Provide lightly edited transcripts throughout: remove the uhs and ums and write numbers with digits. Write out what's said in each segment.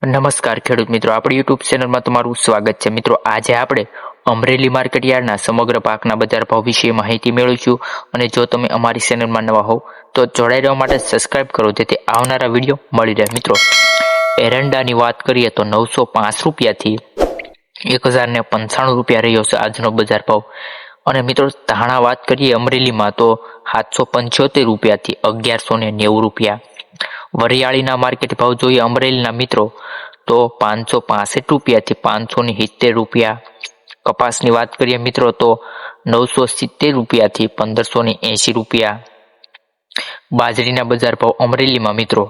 નમસ્કાર ખેડૂત મિત્રો, આપણી યુટ્યુબ ચેનલમાં તમારું સ્વાગત છે। મિત્રો, આજે આપણે અમરેલી માર્કેટ યાર્ડના સમગ્ર પાકના બજાર ભાવ વિશે માહિતી મેળવીશું। અને જો તમે અમારી ચેનલમાં નવા હોવ તો જોડાઈ રહેવા માટે સબસ્ક્રાઇબ કરો, જેથી આવનારા વિડીયો મળી રહે। મિત્રો, એરંડાની વાત કરીએ તો 905 રૂપિયાથી 1095 રૂપિયા રહ્યો છે આજનો બજાર ભાવ। અને મિત્રો, ધાણા વાત કરીએ અમરેલીમાં તો 775 રૂપિયાથી 1190 રૂપિયા। વરિયાળીના માર્કેટ ભાવ જોઈએ અમરેલીના મિત્રો તો 565 રૂપિયાથી 570 રૂપિયા। કપાસની વાત કરીએ મિત્રો તો 970 રૂપિયાથી 1580 રૂપિયા। બાજરીના બજાર ભાવ અમરેલીમાં મિત્રો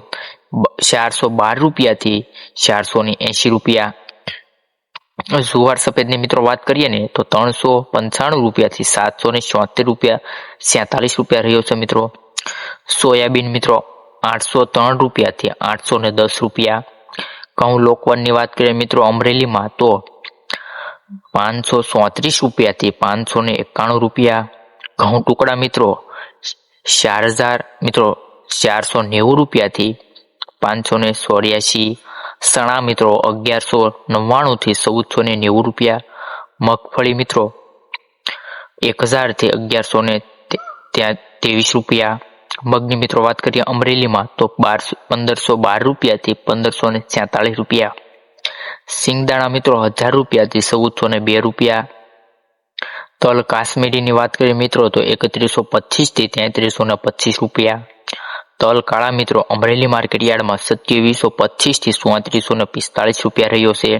412 રૂપિયાથી 480 રૂપિયા। જુવાર સફેદની મિત્રો વાત કરીએ ને તો 395 રૂપિયાથી 774 રૂપિયા 47 રૂપિયા રહ્યો છે મિત્રો। સોયાબીન મિત્રો 803 રૂપિયાથી 810 રૂપિયા। ઘઉં લોકવનની વાત કરીએ મિત્રો અમરેલીમાં તો 534 રૂપિયાથી 591 રૂપિયા। ઘઉં ટુકડા મિત્રો 4,490 રૂપિયાથી 584। ચણા મિત્રો 1199 થી 1490 રૂપિયા। મગફળી મિત્રો 1000 થી 1123 રૂપિયા। મગની મિત્રો વાત કરીએ અમરેલીમાં તો 1512 રૂપિયાથી 1546 રૂપિયા। સિંગદાણા મિત્રો 1000 રૂપિયાથી 1402 રૂપિયા। તલ કાશ્મીરીની વાત કરીએ મિત્રો તો 3125 થી 3325 રૂપિયા। તલ કાળા મિત્રો અમરેલી માર્કેટ યાર્ડમાં 2725 થી 3445 રૂપિયા રહ્યો છે।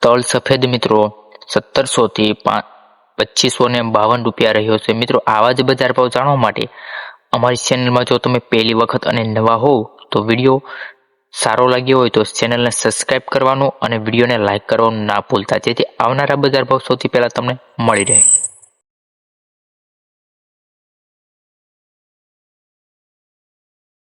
તલ સફેદ મિત્રો 1700 થી 2552 રૂપિયા રહ્યો છે। મિત્રો, આવા જ બજાર ભાવ જાણવા માટે અમારી ચેનલમાં જો તમે પહેલી વખત અને નવા હોવ તો વિડીયો સારો લાગ્યો હોય તો ચેનલને સબસ્ક્રાઇબ કરવાનું અને વિડીયોને લાઇક કરવાનું ના ભૂલતા, જેથી આવનારા બજાર ભાવ સૌથી પહેલા તમને મળી રહે।